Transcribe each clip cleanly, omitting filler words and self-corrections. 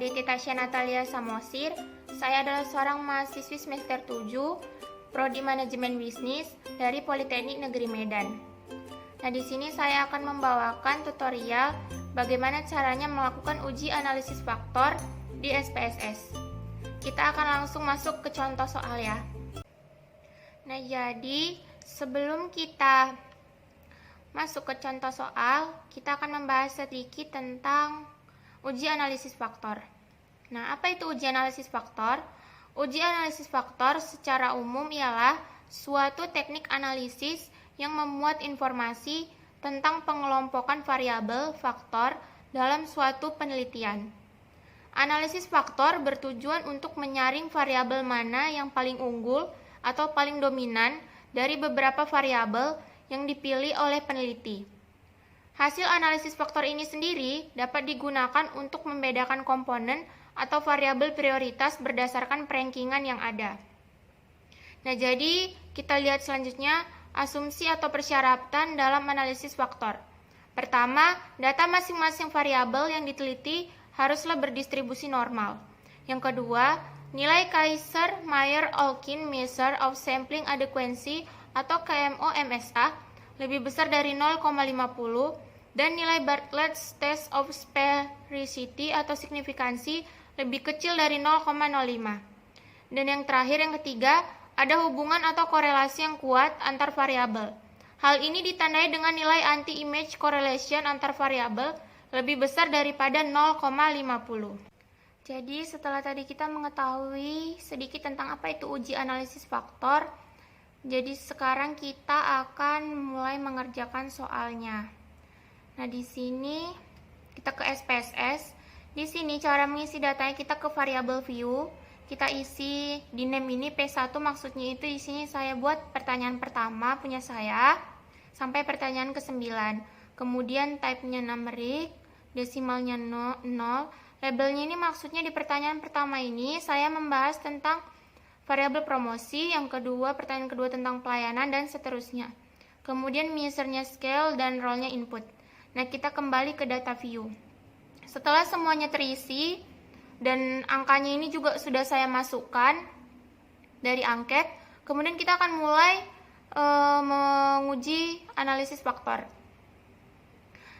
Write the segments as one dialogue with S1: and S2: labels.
S1: Siti Tasya Natalia Samosir. Saya adalah seorang mahasiswi semester 7 Prodi Manajemen Bisnis dari Politeknik Negeri Medan. Nah, di sini saya akan membawakan tutorial bagaimana caranya melakukan uji analisis faktor di SPSS. Kita akan langsung masuk ke contoh soal ya. Nah, jadi sebelum kita masuk ke contoh soal, kita akan membahas sedikit tentang uji analisis faktor. Nah, apa itu uji analisis faktor? Uji analisis faktor secara umum ialah suatu teknik analisis yang memuat informasi tentang pengelompokan variabel faktor dalam suatu penelitian. Analisis faktor bertujuan untuk menyaring variabel mana yang paling unggul atau paling dominan dari beberapa variabel yang dipilih oleh peneliti. Hasil analisis faktor ini sendiri dapat digunakan untuk membedakan komponen atau variabel prioritas berdasarkan perankingan yang ada. Nah, jadi kita lihat selanjutnya asumsi atau persyaratan dalam analisis faktor. Pertama, data masing-masing variabel yang diteliti haruslah berdistribusi normal. Yang kedua, nilai Kaiser-Meyer-Olkin Measure of Sampling Adequacy atau KMO-MSA lebih besar dari 0,50 dan nilai Bartlett's Test of Sphericity atau signifikansi lebih kecil dari 0,05. Dan yang terakhir, yang ketiga, ada hubungan atau korelasi yang kuat antar variabel. Hal ini ditandai dengan nilai anti-image correlation antar variabel lebih besar daripada 0,50. Jadi setelah tadi kita mengetahui sedikit tentang apa itu uji analisis faktor, jadi sekarang kita akan mulai mengerjakan soalnya. Nah, di sini kita ke SPSS. Di sini cara mengisi datanya kita ke variabel view. Kita isi di name ini P1, maksudnya itu di sini saya buat pertanyaan pertama punya saya sampai pertanyaan ke-9. Kemudian type-nya numeric, desimalnya 0. Labelnya ini maksudnya di pertanyaan pertama ini saya membahas tentang variabel promosi, yang kedua pertanyaan kedua tentang pelayanan, dan seterusnya. Kemudian measure-nya scale dan role-nya input. Nah, kita kembali ke data view. Setelah semuanya terisi dan angkanya ini juga sudah saya masukkan dari angket, kemudian kita akan mulai menguji analisis faktor.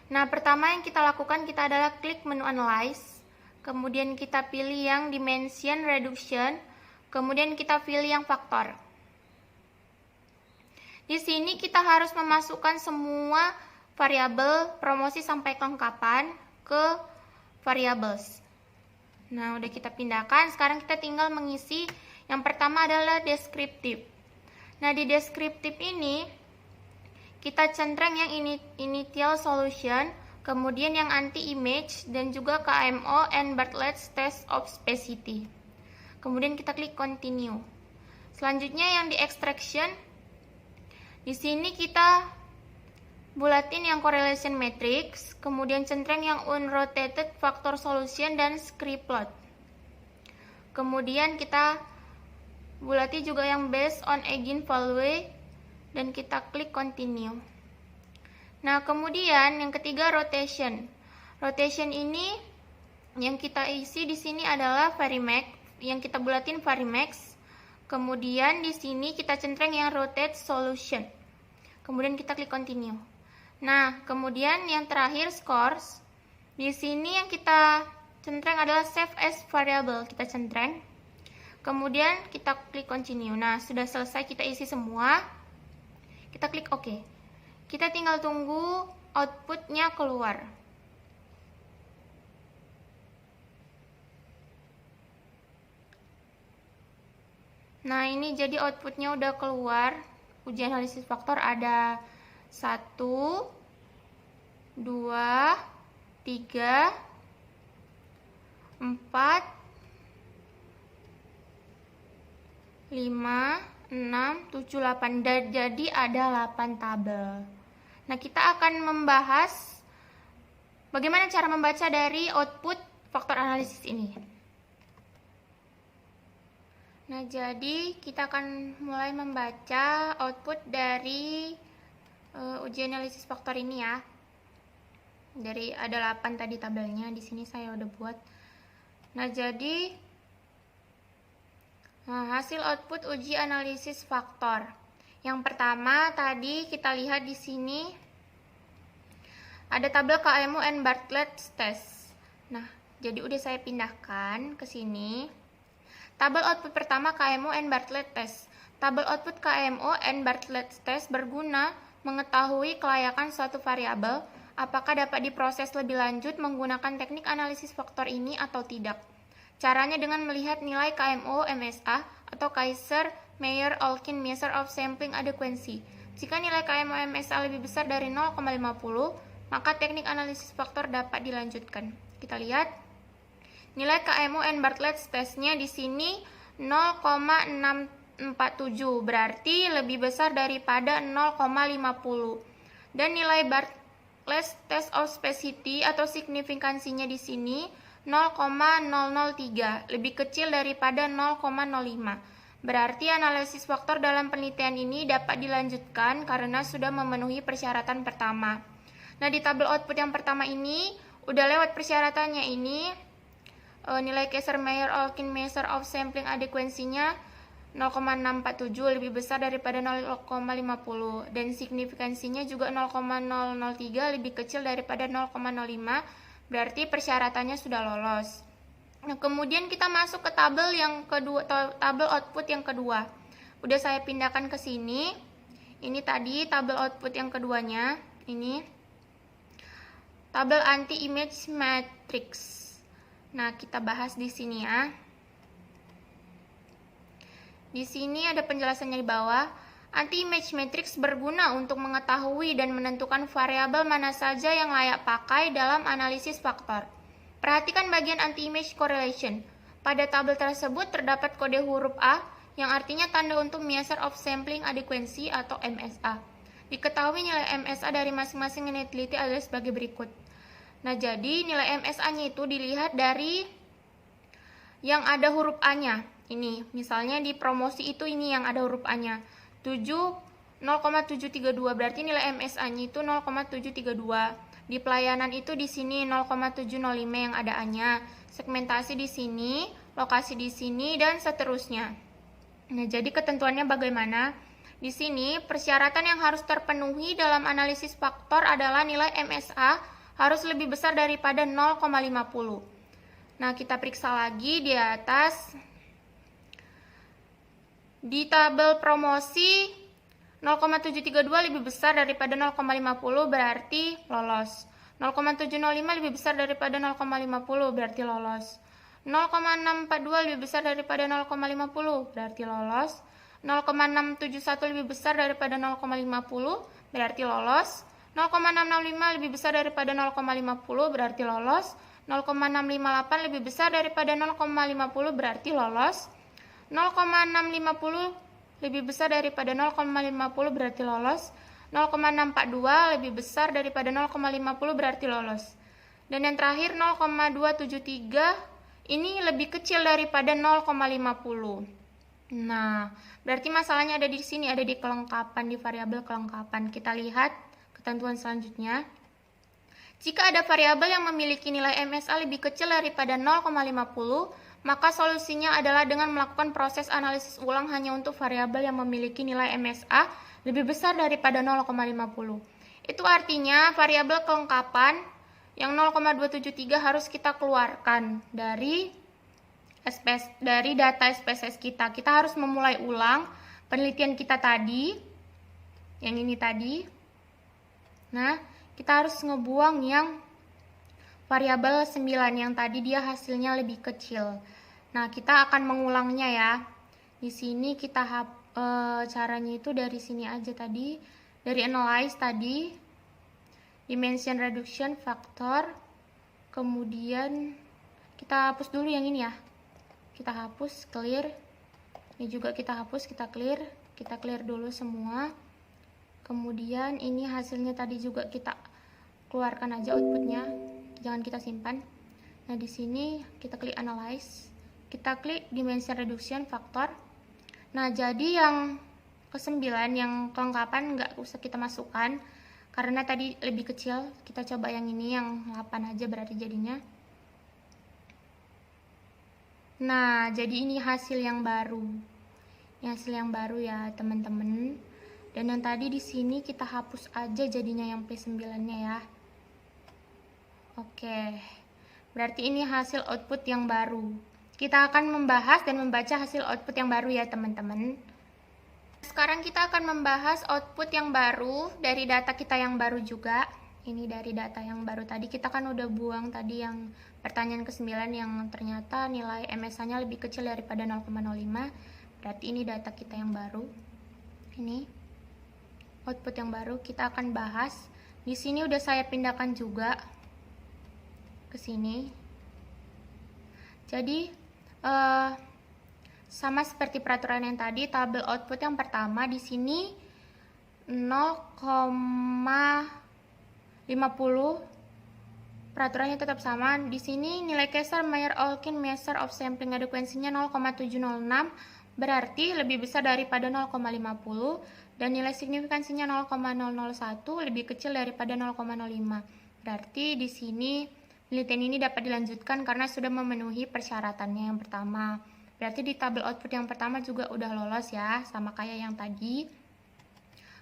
S1: Nah, pertama yang kita lakukan kita adalah klik menu analyze, kemudian kita pilih yang dimension reduction, kemudian kita pilih yang faktor. Di sini kita harus memasukkan semua variabel promosi sampai kelengkapan ke variables. Nah, udah kita pindahkan. Sekarang kita tinggal mengisi. Yang pertama adalah deskriptif. Nah, di deskriptif ini kita centreng yang initial solution, kemudian yang anti-image, dan juga KMO and Bartlett's Test of Sphericity. Kemudian kita klik continue. Selanjutnya yang di extraction, di sini kita bulatin yang correlation matrix, kemudian centreng yang unrotated factor solution dan script plot. Kemudian kita bulati juga yang based on eigenvalue dan kita klik continue. Nah, kemudian yang ketiga rotation. Rotation ini yang kita isi di sini adalah Varimax, yang kita bulatin Varimax. Kemudian di sini kita centreng yang rotate solution. Kemudian kita klik continue. Nah, kemudian yang terakhir scores. Di sini yang kita centreng adalah save as variable. Kita centreng. Kemudian kita klik continue. Nah, sudah selesai kita isi semua. Kita klik OK. Kita tinggal tunggu outputnya keluar. Nah, ini jadi outputnya udah keluar. Uji analisis faktor ada 1, 2, 3, 4, 5, 6, 7, 8. Jadi ada 8 tabel. Nah, kita akan membahas bagaimana cara membaca dari output faktor analisis ini. Nah, jadi kita akan mulai membaca output dari uji analisis faktor ini ya. Dari ada 8 tadi tabelnya, di sini saya udah buat. Nah, jadi hasil output uji analisis faktor. Yang pertama tadi kita lihat di sini ada tabel KMU and Bartlett test. Nah, jadi udah saya pindahkan ke sini. Tabel output pertama KMU and Bartlett test. Tabel output KMU and Bartlett test berguna mengetahui kelayakan suatu variabel, apakah dapat diproses lebih lanjut menggunakan teknik analisis faktor ini atau tidak. Caranya dengan melihat nilai KMO MSA atau Kaiser-Meyer-Olkin Measure of Sampling Adequacy. Jika nilai KMO MSA lebih besar dari 0,50, maka teknik analisis faktor dapat dilanjutkan. Kita lihat nilai KMO and Bartlett testnya di sini 0,647, berarti lebih besar daripada 0,50. Dan nilai Bartlett test of specificity atau signifikansinya di sini 0,003, lebih kecil daripada 0,05. Berarti analisis faktor dalam penelitian ini dapat dilanjutkan karena sudah memenuhi persyaratan pertama. Nah, di tabel output yang pertama ini udah lewat persyaratannya ini. Nilai Kaiser-Meyer-Olkin Measure of Sampling Adequacy-nya 0,647, lebih besar daripada 0,50, dan signifikansinya juga 0,003, lebih kecil daripada 0,05. Berarti persyaratannya sudah lolos. Nah, kemudian kita masuk ke tabel yang kedua, tabel output yang kedua. Udah saya pindahkan ke sini. Ini tadi tabel output yang keduanya. Ini tabel anti-image matrix. Nah, kita bahas di sini ya. Di sini ada penjelasannya di bawah. Anti-image matrix berguna untuk mengetahui dan menentukan variabel mana saja yang layak pakai dalam analisis faktor. Perhatikan bagian anti-image correlation. Pada tabel tersebut terdapat kode huruf A yang artinya tanda untuk Measure of Sampling Adequacy atau MSA. Diketahui nilai MSA dari masing-masing yang diteliti adalah sebagai berikut. Nah, jadi nilai MSA-nya itu dilihat dari yang ada huruf A-nya. Ini, misalnya di promosi itu ini yang ada huruf A-nya. 0,732, berarti nilai MSA-nya itu 0,732. Di pelayanan itu di sini 0,705 yang ada A-nya. Segmentasi di sini, lokasi di sini, dan seterusnya. Nah, jadi ketentuannya bagaimana? Di sini persyaratan yang harus terpenuhi dalam analisis faktor adalah nilai MSA harus lebih besar daripada 0,50. Nah, kita periksa lagi di atas. Di tabel promosi 0,732 lebih besar daripada 0,50, berarti lolos. 0,705 lebih besar daripada 0,50, berarti lolos. 0,642 lebih besar daripada 0,50, berarti lolos. 0,671 lebih besar daripada 0,50, berarti lolos. 0,665 lebih besar daripada 0,50, berarti lolos. 0,658 lebih besar daripada 0,50, berarti lolos. 0,650 lebih besar daripada 0,50, berarti lolos. 0,642 lebih besar daripada 0,50, berarti lolos. Dan yang terakhir 0,273 ini lebih kecil daripada 0,50. Nah, berarti masalahnya ada di sini, ada di kelengkapan, di variabel kelengkapan. Kita lihat ketentuan selanjutnya. Jika ada variabel yang memiliki nilai MSA lebih kecil daripada 0,50, maka solusinya adalah dengan melakukan proses analisis ulang hanya untuk variabel yang memiliki nilai MSA lebih besar daripada 0,50. Itu artinya variabel kelengkapan yang 0,273 harus kita keluarkan dari data SPSS kita. Kita harus memulai ulang penelitian kita tadi, yang ini tadi. Nah, kita harus ngebuang yang variabel 9 yang tadi dia hasilnya lebih kecil. Nah, kita akan mengulangnya ya. Di sini kita caranya itu dari sini aja tadi, dari analyze tadi, dimension reduction factor, kemudian kita hapus dulu yang ini ya. Kita hapus, clear. Ini juga kita hapus, kita clear dulu semua. Kemudian ini hasilnya tadi juga kita keluarkan aja outputnya, jangan kita simpan. Nah, di sini kita klik analyze, kita klik dimension reduction factor. Nah, jadi yang ke-9 yang kelengkapan nggak usah kita masukkan karena tadi lebih kecil. Kita coba yang ini yang 8 aja berarti jadinya. Nah, jadi ini hasil yang baru. Ini hasil yang baru ya, teman-teman. Dan yang tadi di sini kita hapus aja jadinya yang P9-nya ya. Oke. Berarti ini hasil output yang baru. Kita akan membahas dan membaca hasil output yang baru ya, teman-teman. Sekarang kita akan membahas output yang baru dari data kita yang baru juga. Ini dari data yang baru tadi, kita kan udah buang tadi yang pertanyaan ke-9 yang ternyata nilai MSA-nya lebih kecil daripada 0,05. Berarti ini data kita yang baru. Ini output yang baru, kita akan bahas. Di sini udah saya pindahkan juga ke sini. Jadi sama seperti peraturan yang tadi, tabel output yang pertama di sini 0,50, peraturannya tetap sama. Di sini nilai Kessler-Mayer-Olkin measure of sampling adequacy-nya 0,706, berarti lebih besar daripada 0,50, dan nilai signifikansinya 0,001, lebih kecil daripada 0,05. Berarti di sini penelitian ini dapat dilanjutkan karena sudah memenuhi persyaratannya yang pertama. Berarti di tabel output yang pertama juga udah lolos ya, sama kayak yang tadi.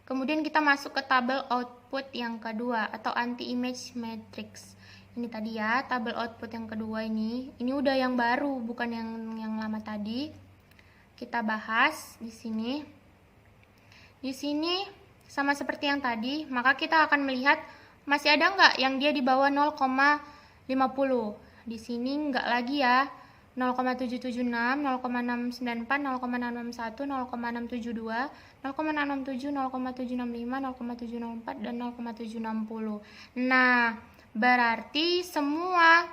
S1: Kemudian kita masuk ke tabel output yang kedua atau anti-image matrix. Ini tadi ya, tabel output yang kedua ini. Ini udah yang baru, bukan yang lama tadi. Kita bahas di sini. Di sini sama seperti yang tadi, maka kita akan melihat masih ada nggak yang dia di bawah 0,50. Di sini nggak lagi ya. 0,776, 0,694, 0,661, 0,672, 0,667, 0,765, 0,704, dan 0,760. Nah, berarti semua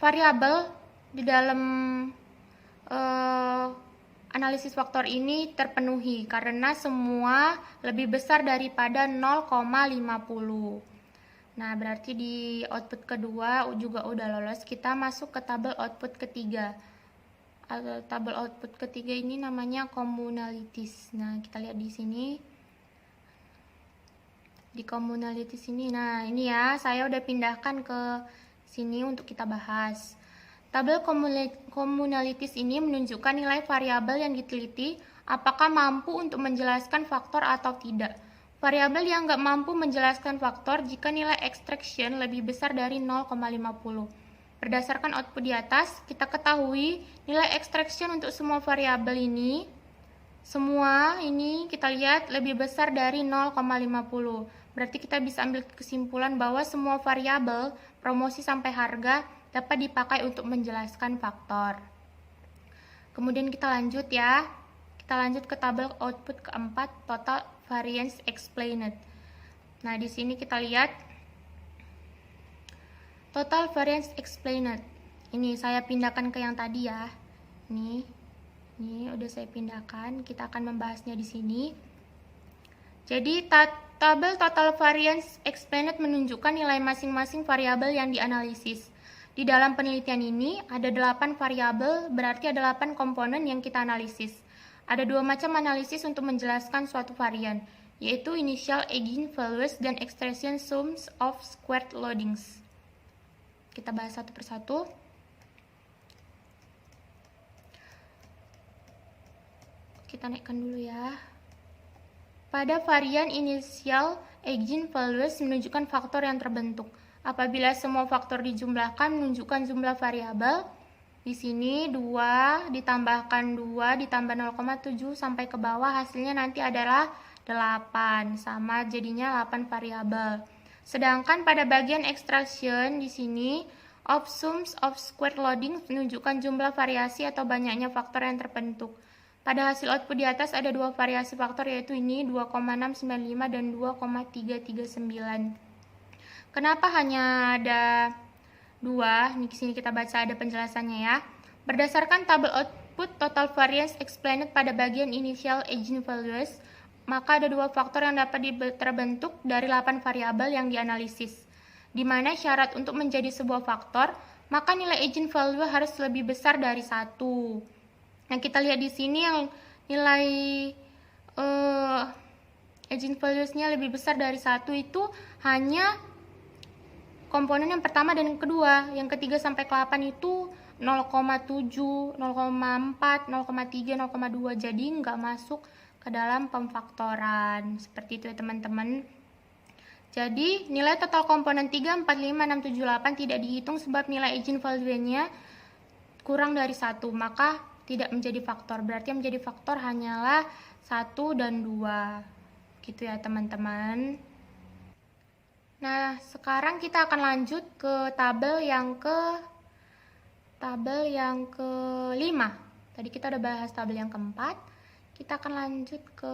S1: variabel di dalam analisis faktor ini terpenuhi karena semua lebih besar daripada 0,50. Nah, berarti di output kedua juga udah lolos. Kita masuk ke tabel output ketiga. Tabel output ketiga ini namanya communalities. Nah, kita lihat di sini. Di communalities ini. Nah, ini ya, saya udah pindahkan ke sini untuk kita bahas. Tabel communalities ini menunjukkan nilai variabel yang diteliti apakah mampu untuk menjelaskan faktor atau tidak. Variabel yang nggak mampu menjelaskan faktor jika nilai extraction lebih besar dari 0,50. Berdasarkan output di atas, kita ketahui nilai extraction untuk semua variabel ini, semua ini kita lihat lebih besar dari 0,50. Berarti kita bisa ambil kesimpulan bahwa semua variabel, promosi sampai harga, dapat dipakai untuk menjelaskan faktor. Kemudian kita lanjut ya. Kita lanjut ke tabel output keempat, total variance explained. Nah, di sini kita lihat total variance explained. Ini saya pindahkan ke yang tadi ya. Ini udah saya pindahkan. Kita akan membahasnya di sini. Jadi tabel total variance explained menunjukkan nilai masing-masing variabel yang dianalisis. Di dalam penelitian ini ada 8 variabel, berarti ada 8 komponen yang kita analisis. Ada 2 macam analisis untuk menjelaskan suatu varian, yaitu initial eigenvalues dan extraction sums of squared loadings. Kita bahas satu persatu. Kita naikkan dulu ya. Pada varian initial eigenvalues menunjukkan faktor yang terbentuk. Apabila semua faktor dijumlahkan menunjukkan jumlah variabel. Di sini 2 ditambahkan 2 ditambah 0,7 sampai ke bawah hasilnya nanti adalah 8, sama jadinya 8 variabel. Sedangkan pada bagian extraction di sini of sums of squared loading menunjukkan jumlah variasi atau banyaknya faktor yang terbentuk. Pada hasil output di atas ada 2 variasi faktor, yaitu ini 2,695 dan 2,339. Kenapa hanya ada 2? Di sini kita baca ada penjelasannya ya. Berdasarkan tabel output total variance explained pada bagian initial eigenvalues, maka ada 2 faktor yang dapat terbentuk dari 8 variabel yang dianalisis. Di mana syarat untuk menjadi sebuah faktor, maka nilai eigenvalue harus lebih besar dari 1. Nah, kita lihat di sini yang nilai eigenvalues-nya lebih besar dari 1 itu hanya komponen yang pertama dan yang kedua. Yang ketiga sampai ke 8 itu 0,7, 0,4, 0,3, 0,2. Jadi nggak masuk ke dalam pemfaktoran. Seperti itu ya teman-teman. Jadi nilai total komponen 3, 4, 5, 6, 7, 8 tidak dihitung sebab nilai eigenvalue-nya kurang dari 1. Maka tidak menjadi faktor. Berarti yang menjadi faktor hanyalah 1 dan 2. Gitu ya teman-teman. Nah, sekarang kita akan lanjut ke tabel yang kelima. Tadi kita udah bahas tabel yang keempat. Kita akan lanjut ke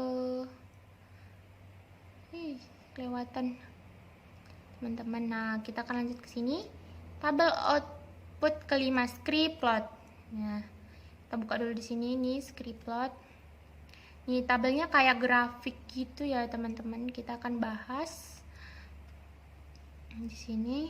S1: kelewatan teman-teman. Nah, kita akan lanjut ke sini. Tabel output kelima, script plot. Nah, kita buka dulu di sini nih script plot. Ini tabelnya kayak grafik gitu ya teman-teman. Kita akan bahas di sini.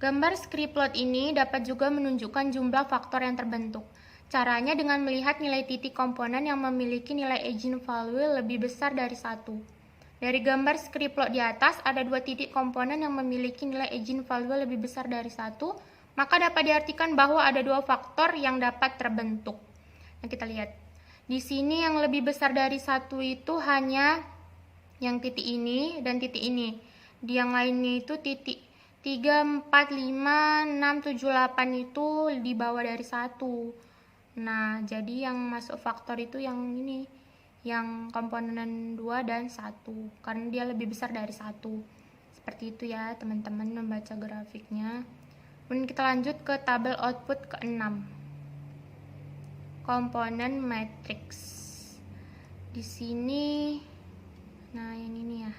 S1: Gambar script plot ini dapat juga menunjukkan jumlah faktor yang terbentuk. Caranya dengan melihat nilai titik komponen yang memiliki nilai eigenvalue lebih besar dari 1. Dari gambar script plot di atas ada 2 titik komponen yang memiliki nilai eigenvalue lebih besar dari 1, maka dapat diartikan bahwa ada 2 faktor yang dapat terbentuk. Nah, kita lihat. Di sini yang lebih besar dari 1 itu hanya yang titik ini dan titik ini. Di yang lainnya itu titik 3, 4, 5, 6, 7, 8 itu di bawah dari 1. Nah, jadi yang masuk faktor itu yang ini, yang komponen 2 dan 1, karena dia lebih besar dari 1. Seperti itu ya teman-teman membaca grafiknya. Kemudian kita lanjut ke tabel output ke-6. Komponen matrix. Di sini, nah yang ini ya.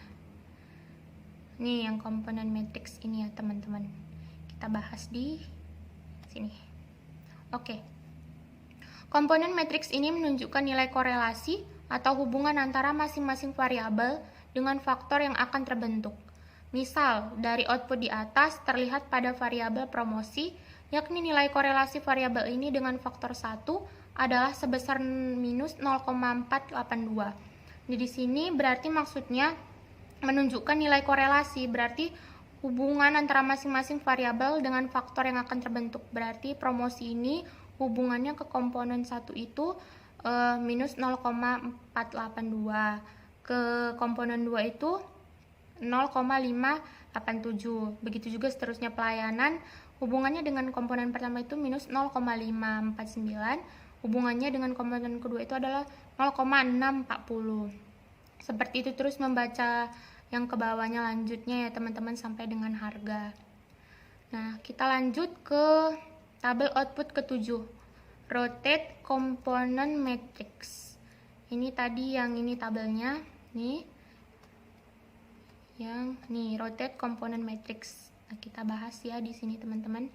S1: Nih yang komponen matrix ini ya teman-teman. Kita bahas di sini. Oke. Komponen matrix ini menunjukkan nilai korelasi atau hubungan antara masing-masing variabel dengan faktor yang akan terbentuk. Misal, dari output di atas terlihat pada variabel promosi, yakni nilai korelasi variabel ini dengan faktor 1 adalah sebesar minus 0,482. Jadi di sini berarti maksudnya menunjukkan nilai korelasi, berarti hubungan antara masing-masing variabel dengan faktor yang akan terbentuk. Berarti promosi ini hubungannya ke komponen 1 itu minus 0,482, ke komponen 2 itu 0,587. Begitu juga seterusnya pelayanan, hubungannya dengan komponen pertama itu minus 0,549, hubungannya dengan komponen kedua itu adalah 0,640. Seperti itu terus membaca yang ke bawahnya lanjutnya ya teman-teman sampai dengan harga. Nah, kita lanjut ke tabel output ke-7. Rotate component matrix. Ini tadi yang ini tabelnya, nih. Yang nih rotate component matrix. Nah, kita bahas ya di sini teman-teman.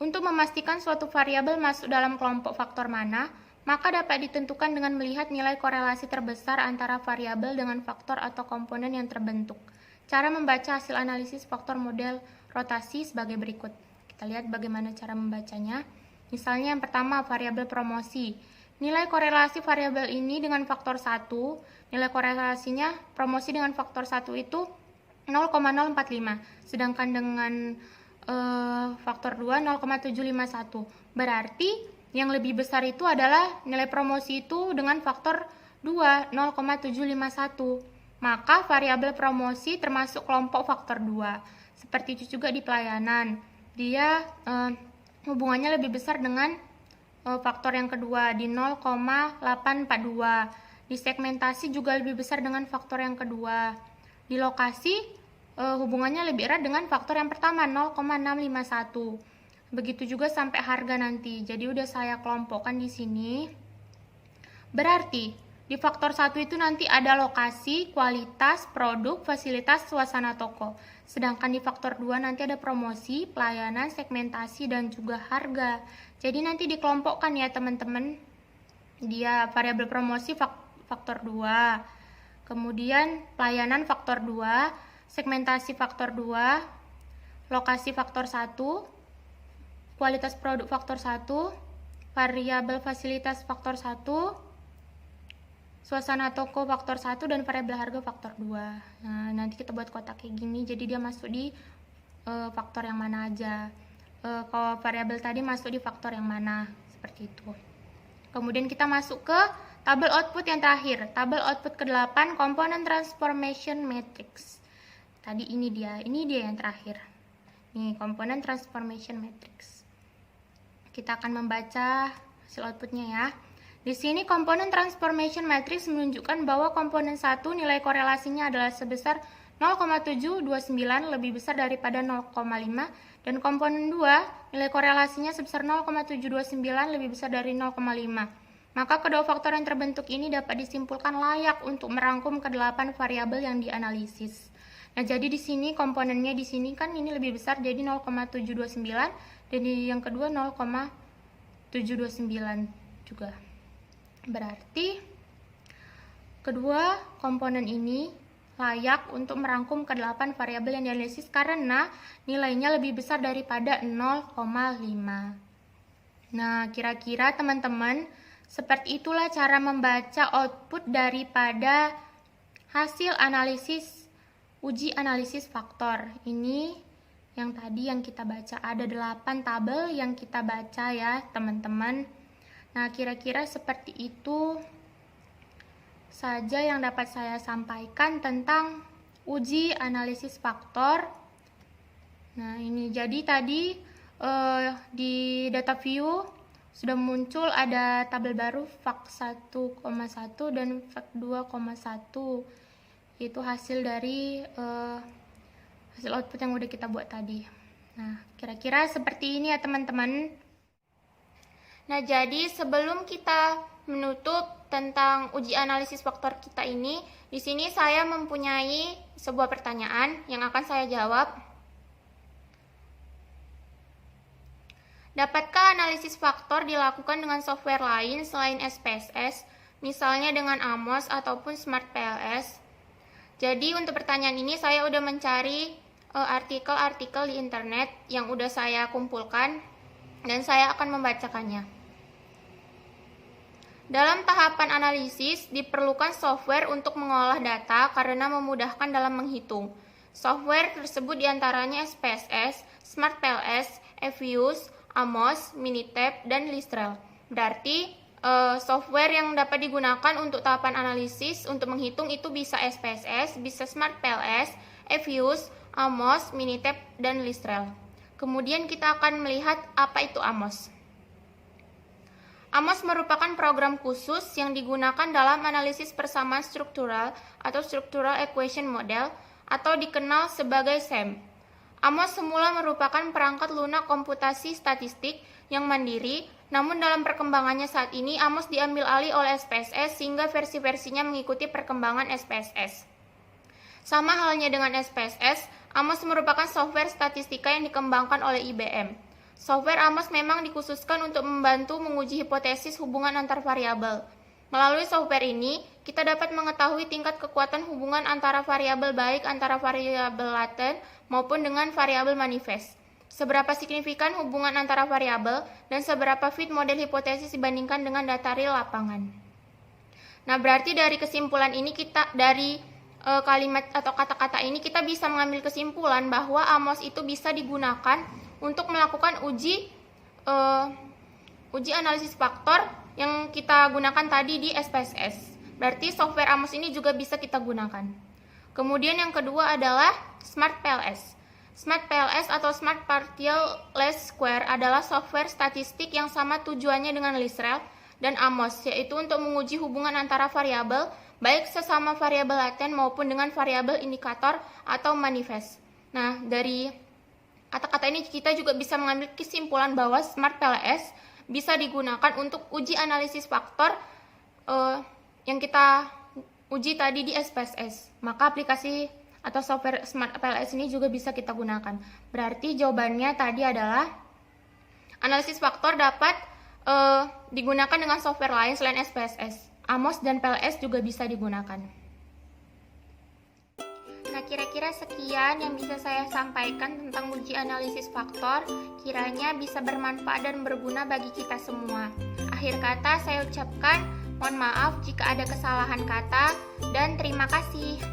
S1: Untuk memastikan suatu variabel masuk dalam kelompok faktor mana, maka dapat ditentukan dengan melihat nilai korelasi terbesar antara variabel dengan faktor atau komponen yang terbentuk. Cara membaca hasil analisis faktor model rotasi sebagai berikut. Kita lihat bagaimana cara membacanya. Misalnya yang pertama, variabel promosi. Nilai korelasi variabel ini dengan faktor 1, nilai korelasinya promosi dengan faktor 1 itu 0,045. Sedangkan dengan faktor 2 0,751. Berarti yang lebih besar itu adalah nilai promosi itu dengan faktor 2, 0,751. Maka variabel promosi termasuk kelompok faktor 2. Seperti itu juga di pelayanan. Dia hubungannya lebih besar dengan faktor yang kedua di 0,842. Di segmentasi juga lebih besar dengan faktor yang kedua. Di lokasi hubungannya lebih erat dengan faktor yang pertama 0,651. Begitu juga sampai harga nanti. Jadi udah saya kelompokkan di sini. Berarti di faktor 1 itu nanti ada lokasi, kualitas, produk, fasilitas, suasana toko. Sedangkan di faktor 2 nanti ada promosi, pelayanan, segmentasi, dan juga harga. Jadi nanti dikelompokkan ya teman-teman. Dia variabel promosi faktor 2. Kemudian pelayanan faktor 2, segmentasi faktor 2, lokasi faktor 1, kualitas produk faktor 1, variabel fasilitas faktor 1, suasana toko faktor 1 dan variabel harga faktor 2. Nah, nanti kita buat kotak kayak gini, jadi dia masuk di faktor yang mana aja. Kalau variabel tadi masuk di faktor yang mana, seperti itu. Kemudian kita masuk ke tabel output yang terakhir, tabel output ke-8, komponen transformation matrix. Tadi ini dia yang terakhir. Nih, komponen transformation matrix. Kita akan membaca hasil outputnya ya. Di sini komponen transformation matrix menunjukkan bahwa komponen 1 nilai korelasinya adalah sebesar 0,729 lebih besar daripada 0,5 dan komponen 2 nilai korelasinya sebesar 0,729 lebih besar dari 0,5. Maka kedua faktor yang terbentuk ini dapat disimpulkan layak untuk merangkum ke-8 variabel yang dianalisis. Nah, jadi di sini komponennya di sini kan ini lebih besar jadi 0,729 dan yang kedua 0,729 juga. Berarti kedua komponen ini layak untuk merangkum ke-8 variabel yang dianalisis karena nilainya lebih besar daripada 0,5. Nah, kira-kira teman-teman, seperti itulah cara membaca output daripada hasil analisis uji analisis faktor. Ini yang tadi yang kita baca, ada 8 tabel yang kita baca ya, teman-teman. Nah, kira-kira seperti itu saja yang dapat saya sampaikan tentang uji analisis faktor. Nah, ini jadi tadi di data view sudah muncul ada tabel baru fact 1,1 dan fact 2,1. Itu hasil dari hasil output yang udah kita buat tadi. Nah, kira-kira seperti ini ya teman-teman. Nah, jadi sebelum kita menutup tentang uji analisis faktor kita ini, di sini saya mempunyai sebuah pertanyaan yang akan saya jawab. Dapatkah analisis faktor dilakukan dengan software lain selain SPSS, misalnya dengan Amos ataupun Smart PLS? Jadi untuk pertanyaan ini saya udah mencari artikel-artikel di internet yang udah saya kumpulkan dan saya akan membacakannya. Dalam tahapan analisis, diperlukan software untuk mengolah data karena memudahkan dalam menghitung. Software tersebut diantaranya SPSS, Smart PLS, Fuse, Amos, Minitab, dan Listrel. Berarti, software yang dapat digunakan untuk tahapan analisis untuk menghitung itu bisa SPSS, bisa Smart PLS, Fuse, Amos, Minitab, dan Listrel. Kemudian kita akan melihat apa itu Amos. Amos merupakan program khusus yang digunakan dalam analisis persamaan struktural atau Structural Equation Model atau dikenal sebagai SEM. Amos semula merupakan perangkat lunak komputasi statistik yang mandiri, namun dalam perkembangannya saat ini Amos diambil alih oleh SPSS sehingga versi-versinya mengikuti perkembangan SPSS. Sama halnya dengan SPSS, Amos merupakan software statistika yang dikembangkan oleh IBM. Software Amos memang dikhususkan untuk membantu menguji hipotesis hubungan antar variabel. Melalui software ini, kita dapat mengetahui tingkat kekuatan hubungan antara variabel baik antara variabel laten maupun dengan variabel manifest. Seberapa signifikan hubungan antara variabel dan seberapa fit model hipotesis dibandingkan dengan data real lapangan. Nah, berarti dari kesimpulan ini kalimat atau kata-kata ini kita bisa mengambil kesimpulan bahwa Amos itu bisa digunakan untuk melakukan uji analisis faktor yang kita gunakan tadi di SPSS. Berarti software Amos ini juga bisa kita gunakan. Kemudian yang kedua adalah Smart PLS. Smart PLS atau Smart Partial Least Square adalah software statistik yang sama tujuannya dengan Listrel dan Amos, yaitu untuk menguji hubungan antara variabel, baik sesama variabel laten maupun dengan variabel indikator atau manifest. Nah, dari kata-kata ini kita juga bisa mengambil kesimpulan bahwa Smart PLS bisa digunakan untuk uji analisis faktor yang kita uji tadi di SPSS. Maka aplikasi atau software Smart PLS ini juga bisa kita gunakan. Berarti jawabannya tadi adalah analisis faktor dapat digunakan dengan software lain selain SPSS. Amos dan PLS juga bisa digunakan. Nah, kira-kira sekian yang bisa saya sampaikan tentang uji analisis faktor. Kiranya bisa bermanfaat dan berguna bagi kita semua. Akhir kata saya ucapkan Mohon maaf jika ada kesalahan kata, dan terima kasih.